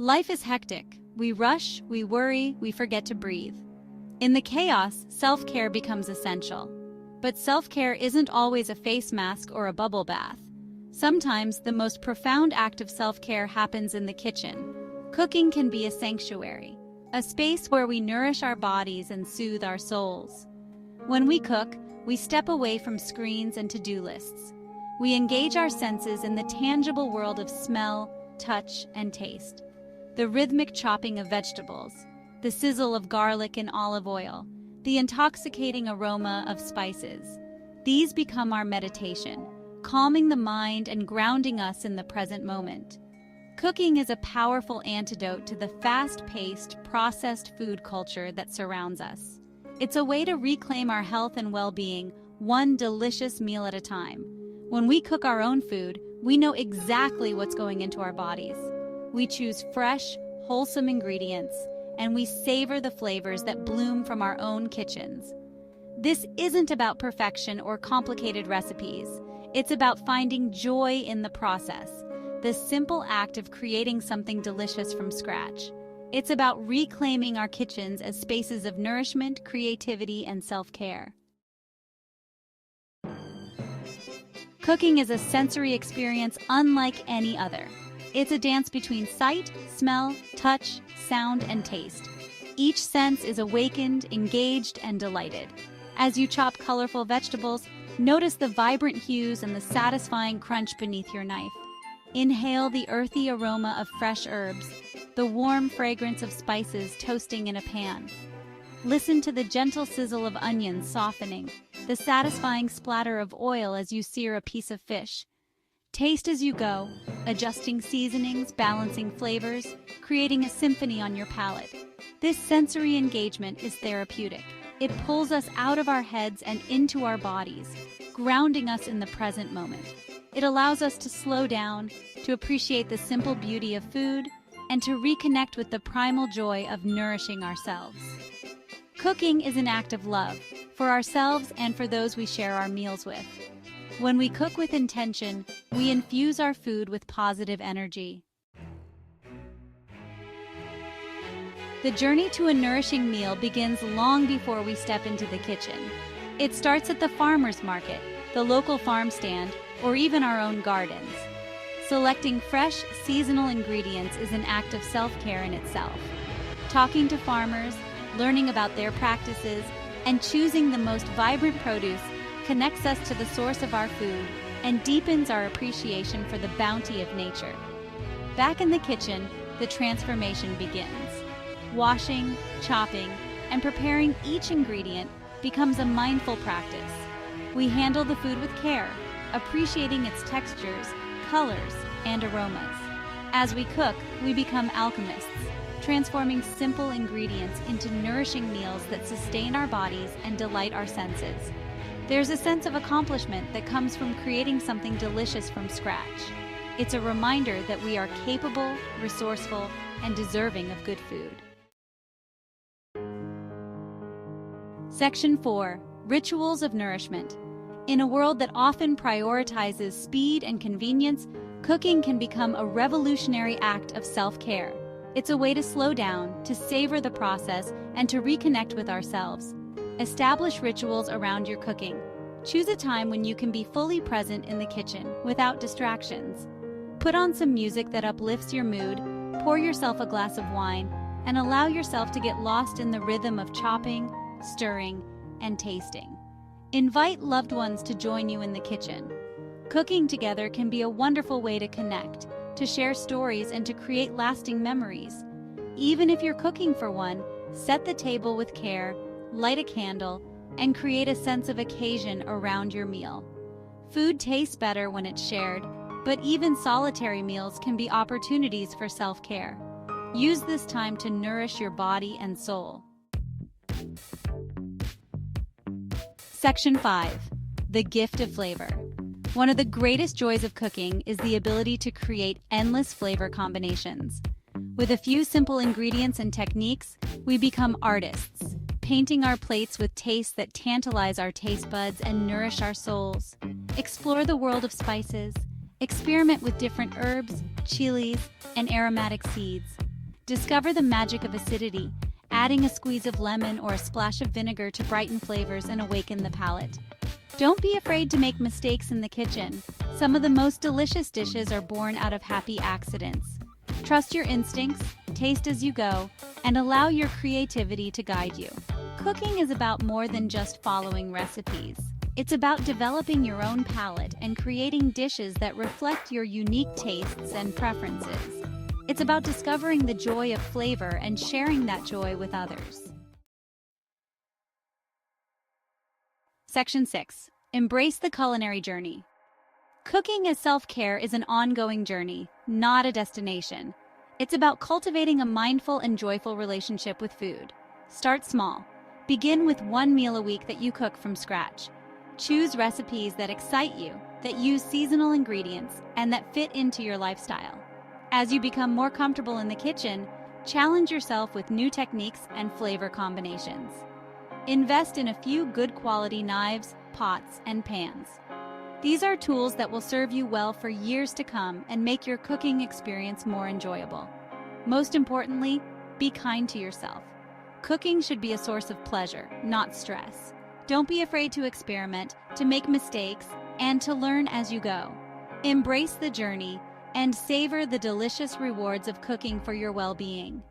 Life is hectic. We rush, we worry, we forget to breathe. In the chaos, self-care becomes essential. But self-care isn't always a face mask or a bubble bath. Sometimes the most profound act of self-care happens in the kitchen. Cooking can be a sanctuary, a space where we nourish our bodies and soothe our souls. When we cook, we step away from screens and to-do lists. We engage our senses in the tangible world of smell, touch, and taste. The rhythmic chopping of vegetables, the sizzle of garlic and olive oil, the intoxicating aroma of spices. These become our meditation, calming the mind and grounding us in the present moment. Cooking is a powerful antidote to the fast-paced, processed food culture that surrounds us. It's a way to reclaim our health and well-being, one delicious meal at a time. When we cook our own food, we know exactly what's going into our bodies. We choose fresh, wholesome ingredients, and we savor the flavors that bloom from our own kitchens. This isn't about perfection or complicated recipes. It's about finding joy in the process, the simple act of creating something delicious from scratch. It's about reclaiming our kitchens as spaces of nourishment, creativity, and self-care. Cooking is a sensory experience unlike any other. It's a dance between sight, smell, touch, sound, and taste. Each sense is awakened, engaged, and delighted. As you chop colorful vegetables, notice the vibrant hues and the satisfying crunch beneath your knife. Inhale the earthy aroma of fresh herbs, the warm fragrance of spices toasting in a pan. Listen to the gentle sizzle of onions softening, the satisfying splatter of oil as you sear a piece of fish. Taste as you go, adjusting seasonings, balancing flavors, creating a symphony on your palate. This sensory engagement is therapeutic. It pulls us out of our heads and into our bodies, grounding us in the present moment. It allows us to slow down, to appreciate the simple beauty of food, and to reconnect with the primal joy of nourishing ourselves. Cooking is an act of love, for ourselves and for those we share our meals with. When we cook with intention, we infuse our food with positive energy. The journey to a nourishing meal begins long before we step into the kitchen. It starts at the farmer's market, the local farm stand, or even our own gardens. Selecting fresh, seasonal ingredients is an act of self-care in itself. Talking to farmers, learning about their practices, and choosing the most vibrant produce connects us to the source of our food and deepens our appreciation for the bounty of nature. Back in the kitchen, the transformation begins. Washing, chopping, and preparing each ingredient becomes a mindful practice. We handle the food with care, appreciating its textures, colors, and aromas. As we cook, we become alchemists, transforming simple ingredients into nourishing meals that sustain our bodies and delight our senses. There's a sense of accomplishment that comes from creating something delicious from scratch. It's a reminder that we are capable, resourceful, and deserving of good food. Section 4. Rituals of Nourishment. In a world that often prioritizes speed and convenience, cooking can become a revolutionary act of self-care. It's a way to slow down, to savor the process, and to reconnect with ourselves. Establish rituals around your cooking. Choose a time when you can be fully present in the kitchen without distractions. Put on some music that uplifts your mood, pour yourself a glass of wine, and allow yourself to get lost in the rhythm of chopping, stirring, and tasting. Invite loved ones to join you in the kitchen. Cooking together can be a wonderful way to connect, to share stories, and to create lasting memories. Even if you're cooking for one, set the table with care, light a candle, and create a sense of occasion around your meal. Food tastes better when it's shared, but even solitary meals can be opportunities for self-care. Use this time to nourish your body and soul. Section 5. The gift of flavor. One of the greatest joys of cooking is the ability to create endless flavor combinations. With a few simple ingredients and techniques, we become artists, painting our plates with tastes that tantalize our taste buds and nourish our souls. Explore the world of spices. Experiment with different herbs, chilies, and aromatic seeds. Discover the magic of acidity, adding a squeeze of lemon or a splash of vinegar to brighten flavors and awaken the palate. Don't be afraid to make mistakes in the kitchen. Some of the most delicious dishes are born out of happy accidents. Trust your instincts, taste as you go, and allow your creativity to guide you. Cooking is about more than just following recipes. It's about developing your own palate and creating dishes that reflect your unique tastes and preferences. It's about discovering the joy of flavor and sharing that joy with others. Section 6. Embrace the culinary journey. Cooking as self-care is an ongoing journey, not a destination. It's about cultivating a mindful and joyful relationship with food. Start small. Begin with one meal a week that you cook from scratch. Choose recipes that excite you, that use seasonal ingredients, and that fit into your lifestyle. As you become more comfortable in the kitchen, challenge yourself with new techniques and flavor combinations. Invest in a few good quality knives, pots, and pans. These are tools that will serve you well for years to come and make your cooking experience more enjoyable. Most importantly, be kind to yourself. Cooking should be a source of pleasure, not stress. Don't be afraid to experiment, to make mistakes, and to learn as you go. Embrace the journey and savor the delicious rewards of cooking for your well-being.